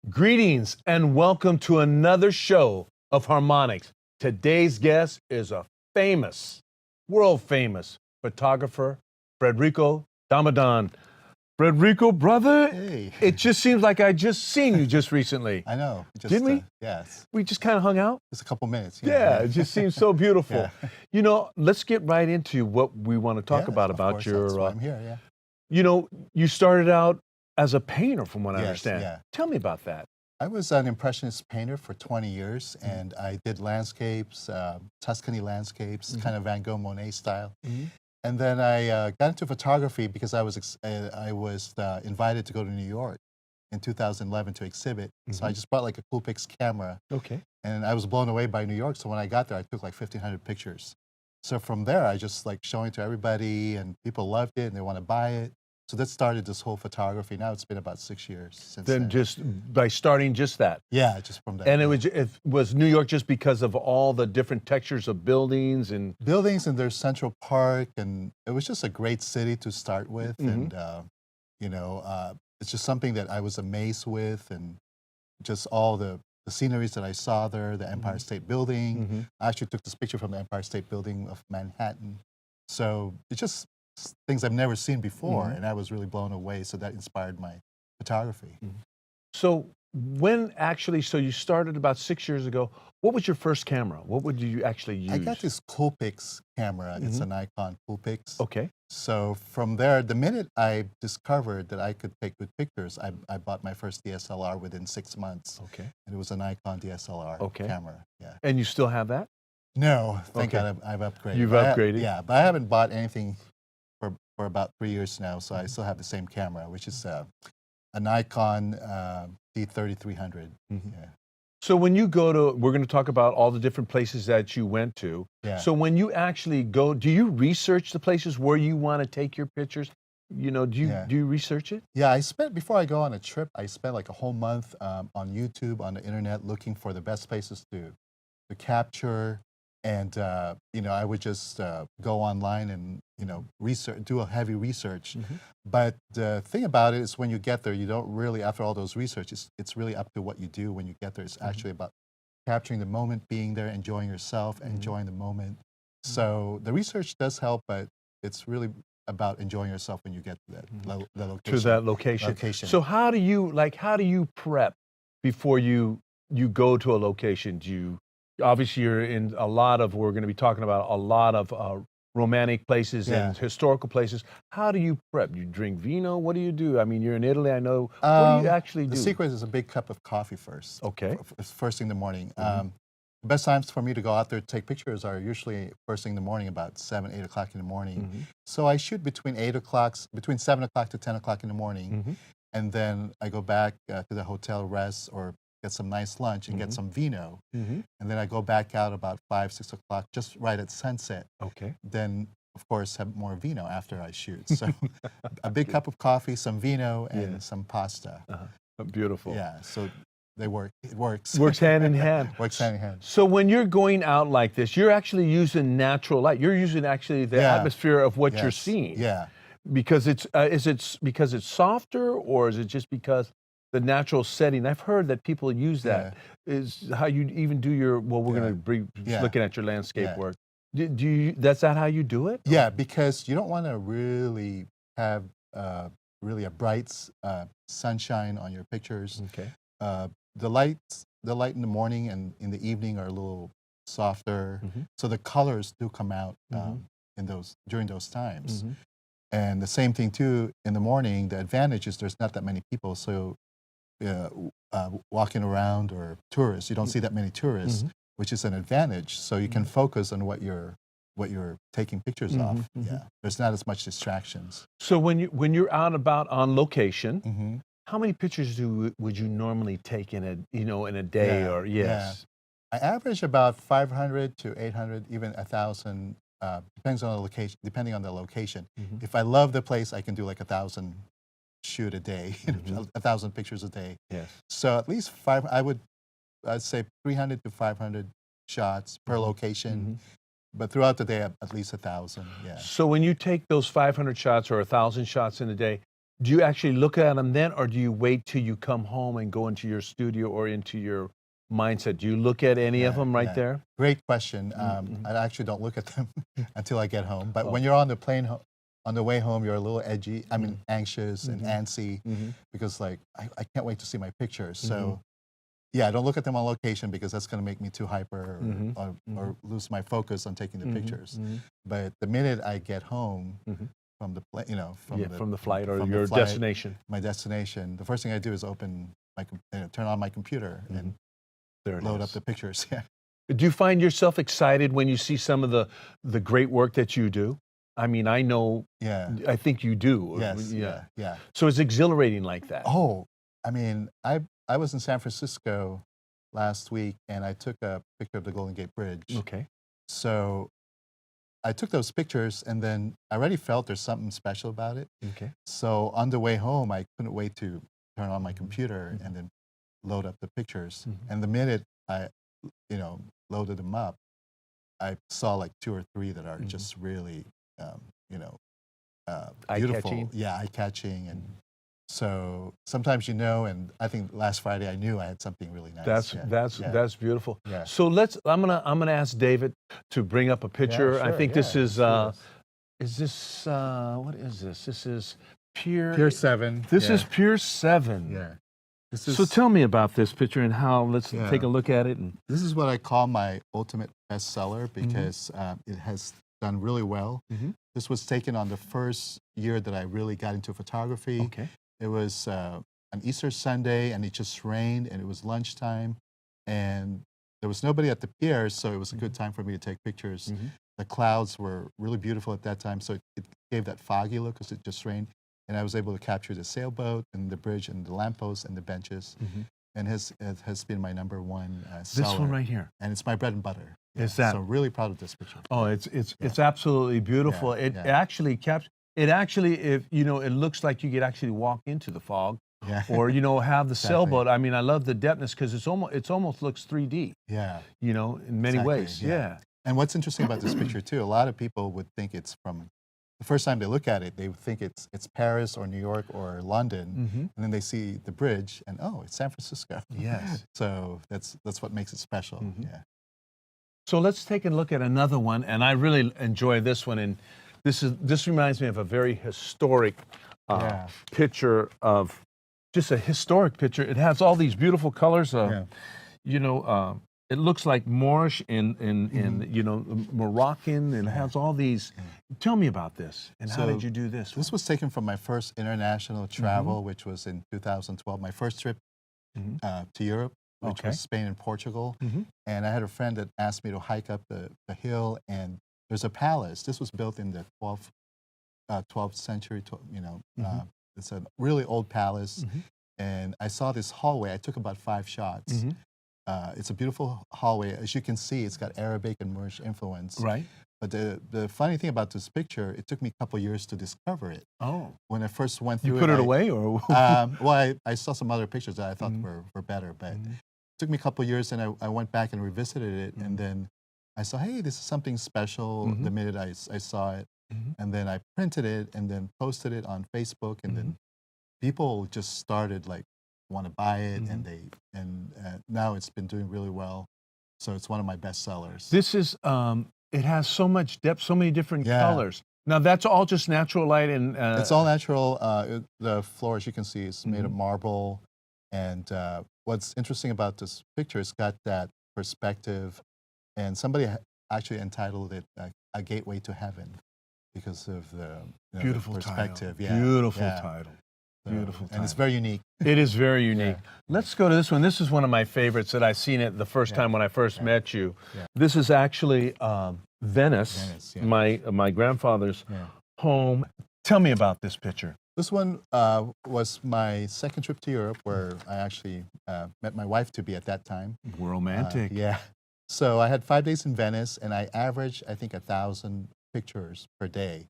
Greetings and welcome to another show of Harmonics. Today's guest is a famous, world famous photographer, Frederico Damadan. Frederico, brother, Hey. it just seems like I just seen you just recently. I know. Just, Didn't we? Yes. We just kind of hung out. Just a couple minutes. Yeah, it just seems so beautiful. Yeah. You know, let's get right into what we want to talk Yes, about of course, your. that's why I'm here. Yeah. You know, you started out as a painter, from what I Yes, understand. yeah. Tell me about that. I was an impressionist painter for 20 years, and I did landscapes, Tuscany landscapes, kind of Van Gogh, Monet style. And then I got into photography because I was invited to go to New York in 2011 to exhibit. So I just bought like a Coolpix camera, Okay. and I was blown away by New York. So when I got there, I took like 1,500 pictures. So from there, I just like showing to everybody, and people loved it, and they want to buy it. So that started this whole photography. Now it's been about 6 years since Then just by starting just that. yeah, just from that. And yeah. it was New York just because of all the different textures of buildings and. Buildings, and there's Central Park, and it was just a great city to start with. And it's just something that I was amazed with, and just all the sceneries that I saw there, the Empire State Building. I actually took this picture from the Empire State Building of Manhattan. So it's just things I've never seen before, and I was really blown away. So that inspired my photography. So so you started about 6 years ago. What was your first camera? What would you actually use? I got this Coolpix camera. It's a Nikon Coolpix. Okay. So from there, the minute I discovered that I could take good pictures, I bought my first DSLR within 6 months. Okay. And it was a Nikon DSLR camera. Yeah. And you still have that? No, thank Okay. God I've upgraded. You've But upgraded? yeah, but I haven't bought anything for about 3 years now, so I still have the same camera, which is a Nikon D3300. Yeah. So when you we're going to talk about all the different places that you went to. Yeah. So when you actually go, do you research the places where you want to take your pictures? You know, do you research it? Yeah, before I go on a trip, I spent like a whole month on YouTube, on the internet, looking for the best places to capture. And, I would just go online and, research, do a heavy research. But the thing about it is when you get there, you don't really, after all those research, it's really up to what you do when you get there. It's actually about capturing the moment, being there, enjoying yourself, enjoying the moment. So the research does help, but it's really about enjoying yourself when you get to the location. To that location. So how do you prep before you go to a location? Obviously you're in we're going to be talking about a lot of romantic places and historical places. How do you prep? You drink vino? What do you do? I mean, you're in Italy, I know. What do you actually do? The secret is a big cup of coffee first. Okay. First thing in the morning. The best times for me to go out there to take pictures are usually first thing in the morning, about 7, 8 o'clock in the morning. So I shoot between 7 o'clock to 10 o'clock in the morning. And then I go back to the hotel, rest, or get some nice lunch and get some vino. And then I go back out about 5, 6 o'clock, just right at sunset. Okay. Then, of course, have more vino after I shoot. So a big cup of coffee, some vino, and some pasta. Beautiful. Yeah, so they work. It works. Works hand in hand. Works hand in hand. So when you're going out like this, you're actually using natural light. You're using actually the atmosphere of what you're seeing. Yeah. Because is it because it's softer, or is it just because the natural setting? I've heard that people use that. Is how you even do your, we're going to be looking at your landscape work. That's not how you do it? Yeah, because you don't want to really have really a bright sunshine on your pictures. Okay. The light in the morning and in the evening are a little softer, so the colors do come out during those times. And the same thing too in the morning. The advantage is there's not that many people, so walking around or tourists, you don't see that many tourists, which is an advantage. So you can focus on what you're taking pictures of. Yeah, there's not as much distractions. So when you're out about on location, How many pictures would you normally take in a day Yeah, or yeah. yes? I average about 500 to 800, even 1,000. Depending on the location. Mhm. If I love the place, I can do like 1,000 shoot a day, Mhm. 1,000 pictures a day. Yes. So at least I'd say 300 to 500 shots per location. Mhm. But throughout the day, at least 1,000. Yeah. So when you take those 500 shots or 1,000 shots in a day, do you actually look at them then, or do you wait till you come home and go into your studio or into your mindset? Do you look at any of Yeah, them right yeah. there? Great question. Mhm. I actually don't look at them until I get home. But Oh. when you're on the plane, on the way home, you're a little edgy. I mean, Mhm. anxious and Mhm. antsy Mhm. because, like, I can't wait to see my pictures. Mhm. So, yeah, I don't look at them on location because that's going to make me too hyper Mhm. or lose my focus on taking the Mhm. pictures. Mhm. But the minute I get home Mhm. from the plane, From the flight or from the your flight, destination. my destination, the first thing I do is turn on my computer and There it load up is. the pictures. Yeah. Do you find yourself excited when you see some of the great work that you do? I mean, I know, Yeah. I think you do. Yes. Yeah. Yeah. So it's exhilarating like that. Oh, I mean, I was in San Francisco last week and I took a picture of the Golden Gate Bridge. Okay. So I took those pictures and then I already felt there's something special about it. Okay. So on the way home, I couldn't wait to turn on my computer Mhm. and then load up the pictures. Mhm. And the minute I, loaded them up, I saw like 2 or 3 that are Mhm. just really, um, you know, beautiful. Eye-catching? Yeah, eye-catching. And so sometimes and I think last Friday I knew I had something really nice. That's beautiful. Yeah. So I'm gonna ask David to bring up a picture. I sure, think this yeah, is let's do is this what is this? This is Pier. Pier 7. This is Pier 7. Yeah. This So tell me about this picture and how. Let's Yeah. take a look at it. And This is what I call my ultimate bestseller because it has done really well. Mhm. This was taken on the first year that I really got into photography. okay. It was an Easter Sunday, and it just rained, and it was lunchtime, and there was nobody at the pier, so it was a good time for me to take pictures. Mhm. The clouds were really beautiful at that time, so it gave that foggy look because it just rained, and I was able to capture the sailboat and the bridge and the lampposts and the benches, Mhm. and it has been my number one This seller, one right here. and it's my bread and butter. Is that- So really proud of this picture. Oh, it's absolutely beautiful. Yeah, It yeah. actually it actually, if it looks like you could actually walk into the fog, Yeah. or have the Exactly. sailboat. I mean, I love the depthness because it's almost looks 3D. Yeah. In many Exactly, ways. yeah. Yeah. And what's interesting about this picture too, a lot of people would think it's from the first time they look at it, they would think it's Paris or New York or London, Mhm. and then they see the bridge and it's San Francisco. Yes. So that's what makes it special. Mhm. Yeah. So let's take a look at another one, and I really enjoy this one. And this reminds me of a very historic Yeah. picture of just a historic picture. It has all these beautiful colors. Yeah. It looks like Moorish in Moroccan, and it has all these. Tell me about this, and how So did you do this? This was taken from my first international travel, which was in 2012. My first trip Mhm. to Europe, which Okay. was Spain and Portugal. Mhm. And I had a friend that asked me to hike up the hill, and there's a palace. This was built in the 12th century. It's a really old palace. Mhm. And I saw this hallway. I took about 5 shots. Mhm. It's a beautiful hallway. As you can see, it's got Arabic and Moorish influence. Right. But the funny thing about this picture, it took me a couple years to discover it. Oh, When I first went through you put it I- away, or? well, I saw some other pictures that I thought Mhm. were better, but Mhm. it took me a couple years, and I went back and revisited it, Mhm. and then I saw, hey, this is something special Mhm. the minute I saw it, Mhm. and then I printed it and then posted it on Facebook, and then people just started want to buy it, and now it's been doing really well, so it's one of my best sellers. This is it has so much depth, so many different Yeah. colors. Now that's all just natural light and It's all natural. The floor, as you can see, is made of Mhm. marble. And what's interesting about this picture, it's got that perspective. And somebody actually entitled it A Gateway to Heaven because of the beautiful perspective. title. Yeah, Beautiful yeah. title. So- Beautiful And it's title. very unique. It is very unique. Let's go to this one. This is one of my favorites that I seen it the first Yeah. time when I first Yeah. met you. Yeah. This is actually Venice, Venice, yeah. my grandfather's Yeah. home. Tell me about this picture. This one was my second trip to Europe, where I actually met my wife to be at that time. Romantic. Yeah. So I had 5 days in Venice, and I averaged, I think, 1,000 pictures per day.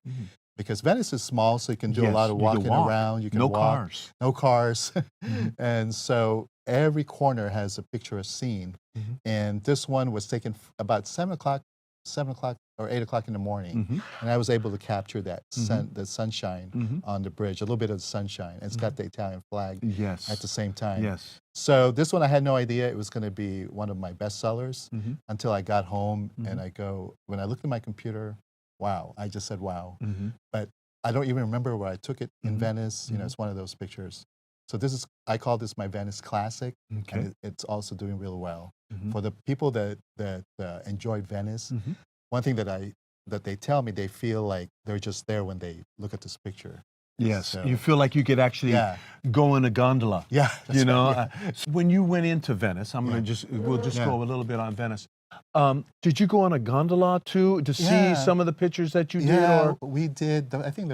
Because Venice is small, so you can do a Yes, lot of you can walking walk. around. You can No walk. cars. No cars. And so every corner has a picturesque scene. And this one was taken about 7 o'clock or 8 o'clock in the morning. And I was able to capture that the sunshine on the bridge, a little bit of the sunshine. And it's got the Italian flag Yes. at the same time. Yes. So this one, I had no idea it was going to be one of my best sellers until I got home and when I looked at my computer, wow, I just said wow. But I don't even remember where I took it in Venice. You know, it's one of those pictures. So I call this my Venice classic, Okay. and it's also doing real well. For the people that enjoy Venice, one thing that they tell me, they feel like they're just there when they look at this picture. Yes. So- You feel like you could actually Yeah. go in a gondola. Yeah. that's You right, know, yeah. so when you went into Venice, we'll just go a little bit on Venice. Did you go on a gondola too to see Yeah. some of the pictures that you did? Yeah, Or? we did. I think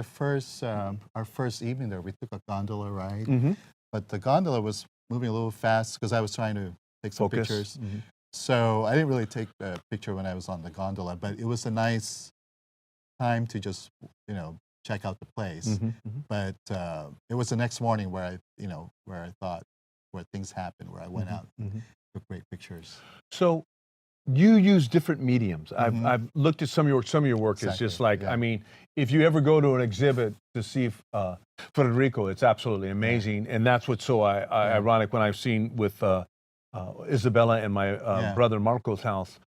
our first evening there, we took a gondola ride. But the gondola was moving a little fast because I was trying to take some Focus. pictures. So I didn't really take a picture when I was on the gondola, but it was a nice time to just, check out the place. But it was the next morning where where things happened, where I went out, took great pictures. So you use different mediums. I've looked at some of your work. It's just Exactly, like, yeah. I mean, if you ever go to an exhibit to see Federico, it's absolutely amazing. And that's what's so ironic when I've seen with Isabella and my brother Marco's house.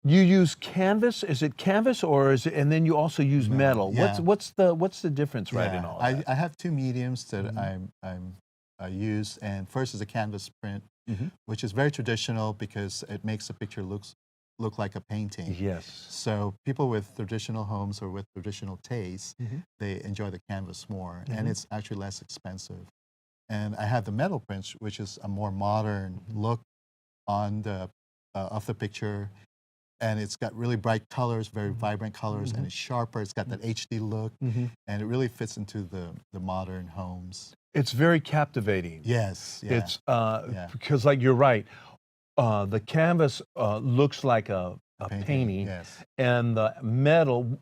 You use canvas? Is it canvas or is it? And then you also use metal. Yeah. What's the difference, right? In all that? I have two mediums that I use, and first is a canvas print, which is very traditional because it makes a picture look like a painting. Yes. So people with traditional homes or with traditional tastes, they enjoy the canvas more, and it's actually less expensive. And I have the metal prints, which is a more modern look on of the picture. And it's got really bright colors, very vibrant colors, and it's sharper. It's got that HD look, and it really fits into the modern homes. It's very captivating. Yes, yeah. It's because, like, you're right. The canvas looks like a painting, Yes. and the metal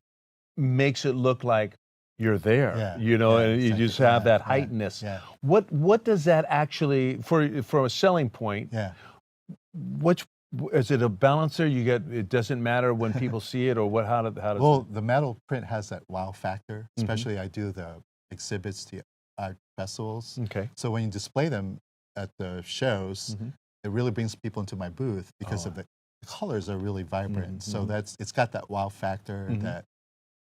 makes it look like you're there. Yeah, And exactly. you just have that heightenedness. Yeah. What does that actually for a selling point? Yeah. Which is it a balancer? You get it doesn't matter when people see it, or what? How does Well, the metal print has that wow factor. Especially I do the exhibits, the art festivals. Okay. So when you display them at the shows, it really brings people into my booth because of the colors are really vibrant. So it's got that wow factor that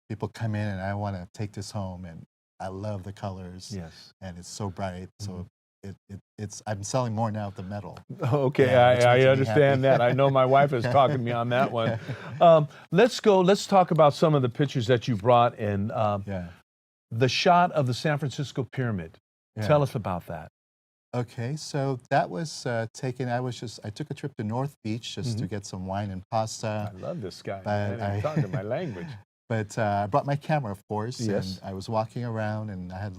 people come in and I want to take this home, and I love the colors. Yes. And it's so bright. So I'm selling more now of the metal. Okay, Yeah, which I makes me understand happy. that. I know my wife is talking to me on that one. Let's talk about some of the pictures that you brought in. The shot of the San Francisco Pyramid. Yeah. Tell us about that. Okay, so that was taken. I took a trip to North Beach just to get some wine and pasta. I love this guy. But Man, he's talking my language. But I brought my camera, of course, Yes. and I was walking around, and I had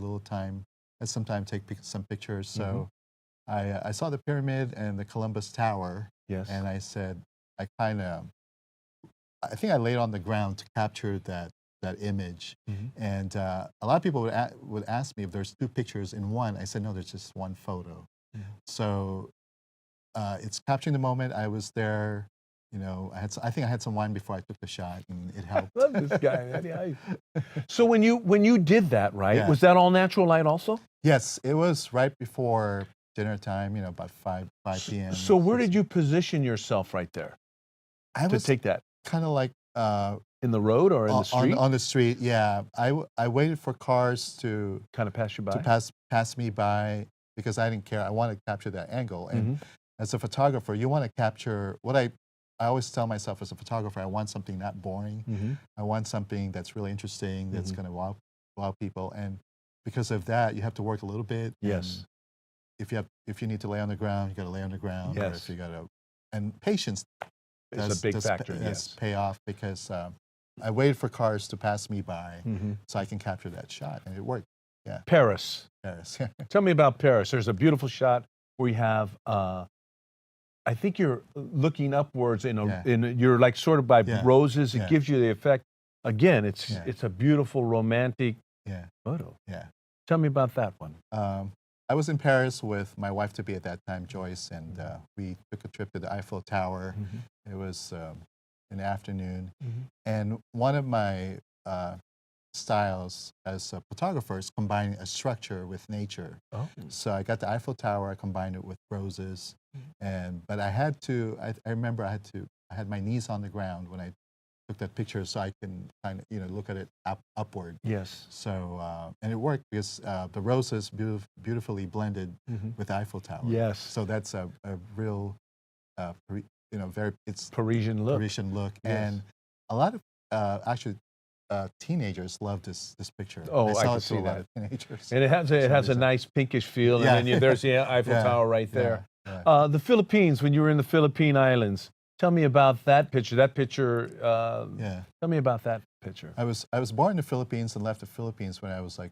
some time to take some pictures. So I saw the pyramid and the Columbus Tower, Yes. and I said, I think I laid on the ground to capture that image. And a lot of people would ask me if there's two pictures in one. I said, no, there's just one photo. So it's capturing the moment. I was there. I think I had some wine before I took the shot, and it helped. Love this guy. So when you did that, right? Yeah. Was that all natural light also? Yes, it was right before dinner time. About 5 p.m. So where did you position yourself right there I to was take that? kind of like In the road or in the street? on the street. Yeah, I waited for cars to Kind of pass you by? pass me by because I didn't care. I wanted to capture that angle. And as a photographer, you want to capture what I always tell myself as a photographer. I want something not boring. I want something that's really interesting. That's going to wow people. And because of that, you have to work a little bit. Yes. And if you need to lay on the ground, you got to lay on the ground. Or Yes. if you got to, and patience It's a big factor, does yes. pay off because I waited for cars to pass me by so I can capture that shot, and it worked. Yeah. Paris. Paris. Tell me about Paris. There's a beautiful shot where you have, I think you're looking upwards you're like sort of by roses. It gives you the effect. Again, it's a beautiful romantic photo. Yeah. Tell me about that one. I was in Paris with my wife-to-be at that time, Joyce, and we took a trip to the Eiffel Tower. It was in the afternoon. And one of my styles as a photographer is combining a structure with nature. Oh. So I got the Eiffel Tower, I combined it with roses. But I had to, I remember I had my knees on the ground when I took that picture so I can kind of, look at it upward. Yes. So, and it worked because the roses beautifully blended with the Eiffel Tower. Yes. So that's a real, it's Parisian look. Parisian look. Yes. And a lot of, actually, teenagers love this picture. Oh, I saw can it to see a lot that. of teenagers. And it has a nice pinkish feel, and then there's the Eiffel Tower right there. Yeah. The Philippines, when you were in the Philippine Islands, tell me about that picture. That picture, tell me about that picture. I was born in the Philippines and left the Philippines when I was like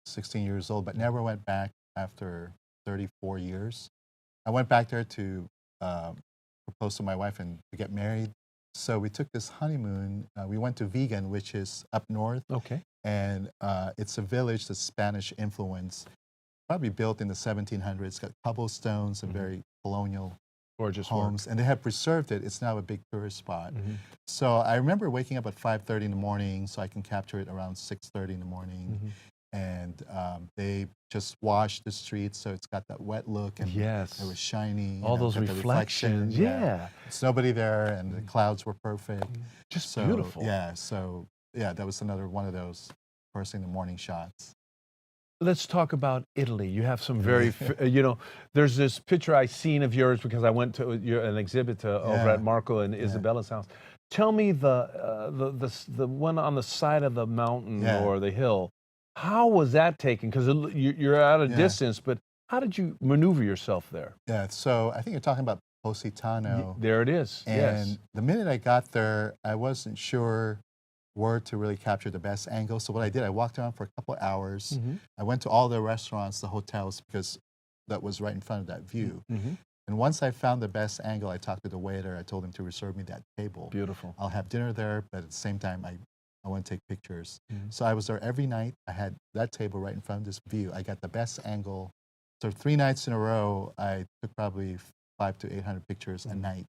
16 years old, but never went back after 34 years. I went back there to propose to my wife and to get married. So we took this honeymoon. We went to Vigan, which is up north. Okay. And it's a village that's Spanish influence, probably built in the 1700s. It's got cobblestones and very colonial Gorgeous homes. work. And they have preserved it. It's now a big tourist spot. So I remember waking up at 5:30 in the morning so I can capture it around 6:30 in the morning. And they just washed the streets, so it's got that wet look, and Yes. it was shiny. All those got the reflection, reflections. Yeah. It's nobody there, and the clouds were perfect. Just beautiful. Yeah, so yeah, that was another one of those first thing in the morning shots. Let's talk about Italy. You have some very, there's this picture I seen of yours because I went to an exhibit over at Marco and Isabella's house. Tell me the one on the side of the mountain or the hill. How was that taken? Because you're at a distance, but how did you maneuver yourself there? Yeah, so I think you're talking about Positano. There it is. And the minute I got there, I wasn't sure where to really capture the best angle. So what I did, I walked around for a couple of hours. I went to all the restaurants, the hotels, because that was right in front of that view. And once I found the best angle, I talked to the waiter. I told him to reserve me that table. Beautiful. I'll have dinner there, but at the same time, I want to take pictures. So I was there every night. I had that table right in front of this view. I got the best angle. So 3 nights in a row, I took probably 500 to 800 pictures a night.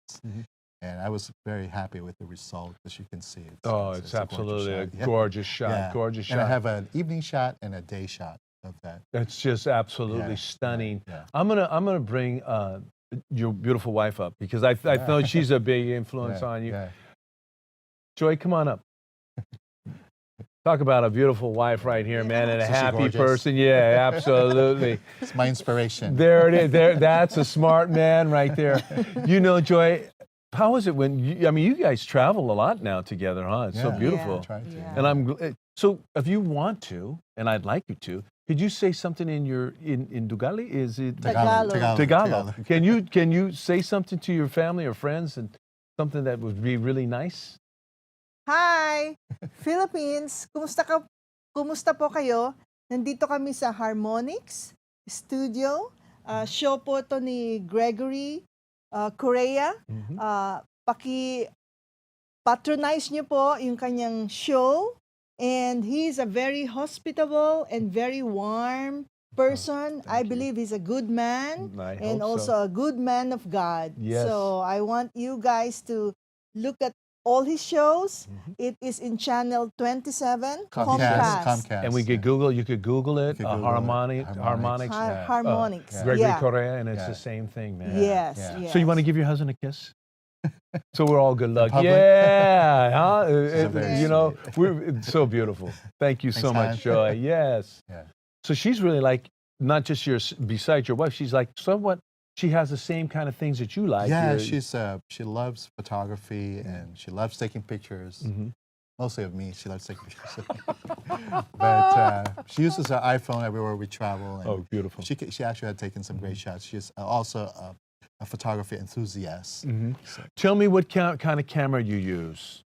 And I was very happy with the result, as you can see. It's absolutely a gorgeous shot. Gorgeous shot. And I have an evening shot and a day shot of that. That's just absolutely stunning. I'm gonna bring your beautiful wife up because I know she's a big influence on you. Joy, come on up. Talk about a beautiful wife right here, man, and a happy person. Yeah, absolutely. It's my inspiration. There it is. That's a smart man right there. Joy, how is it when you guys travel a lot now together, huh? It's so beautiful. Try to. And so if you want to, and I'd like you to, could you say something in Dugali? Is it Tagalog. Can you say something to your family or friends and something that would be really nice? Hi, Philippines. Kumusta po kayo? Nandito kami sa Harmonix Studio. Show po to ni Gregory Correa. Patronize niyo po yung kanyang show. And he's a very hospitable and very warm person. I believe he's a good man and also a good man of God. Yes. So I want you guys to look at all his shows. It is in channel 27, Comcast. And you could Google it, Harmonix. Harmonix. Gregory Correa, and it's the same thing, man. Yes. So you want to give your husband a kiss? So we're all good luck. public? Yeah, huh? It's so beautiful. Thank you so much, Joy. Yes. So she's really like, not just besides your wife, she's like somewhat, she has the same kind of things that you like. Yeah, she loves photography and she loves taking pictures. Mostly of me. She loves taking pictures of me. But she uses her iPhone everywhere we travel. And beautiful. She actually had taken some great shots. She's also a photography enthusiast. Tell me what kind of camera you use.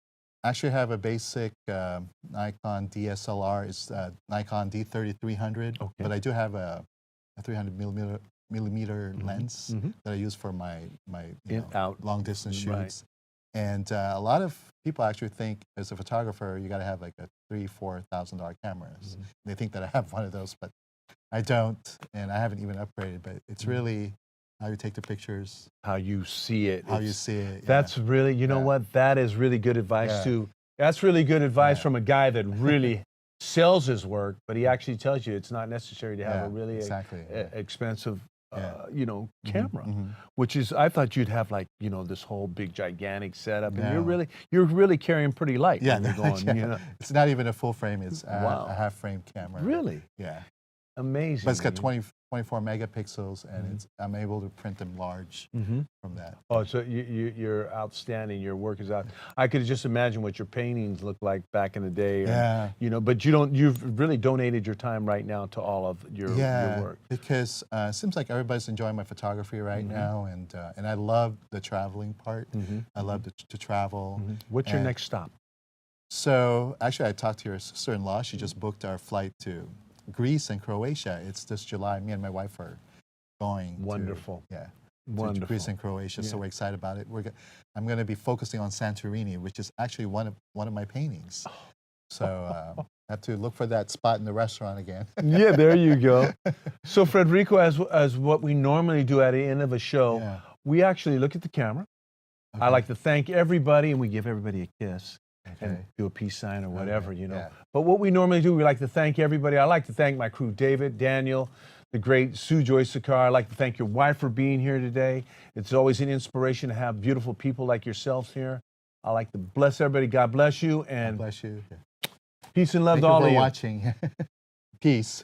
actually have a basic Nikon DSLR. It's Nikon D3300, Okay. but I do have a 300 millimeter lens Mm-hmm. that I use for my Out. long distance shoots. Right. And a lot of people actually think as a photographer you got to have like a $3,000-$4,000 cameras. They think that I have one of those, but I don't, and I haven't even upgraded. But it's really how you take the pictures, How you see it. how you see it. Yeah. That's really, you know Yeah. what? That is really good advice Yeah. too. That's really good advice Yeah. from a guy that really sells his work, but he actually tells you it's not necessary to have Yeah, a really exactly. Yeah. expensive, Yeah. camera. Mhm. Which is, I thought you'd have like, this whole big gigantic setup, and No. you're really carrying pretty light. Yeah, when you're going, yeah. It's not even a full frame. It's Wow. a half frame camera. Really Yeah. amazing. But it's got 24 megapixels, and I'm able to print them large Mm-hmm. from that. Oh, so you're outstanding. Your work is out. I could just imagine what your paintings look like back in the day. and, Yeah. But you've really donated your time right now to all of your work. Because it seems like everybody's enjoying my photography right now, and I love the traveling part. I love to travel. What's your And next stop? So actually, I talked to your sister-in-law. She just booked our flight to Greece and Croatia. It's this July. Me and my wife are going. Wonderful. To Wonderful. Greece and Croatia. So Yeah. we're excited about it. I'm going to be focusing on Santorini, which is actually one of my paintings. So I have to look for that spot in the restaurant again. Yeah, there you go. So Frederico, as what we normally do at the end of a show, Yeah. we actually look at the camera. I Okay. like to thank everybody, and we give everybody a kiss. And Okay. do a peace sign or whatever, Okay, yeah. But what we normally do, we like to thank everybody. I like to thank my crew, David, Daniel, the great Sue Joy Sakar. I'd like to thank your wife for being here today. It's always an inspiration to have beautiful people like yourselves here. I like to bless everybody. God bless you, God and bless you. peace and love Thank to you all for of you. watching. Peace.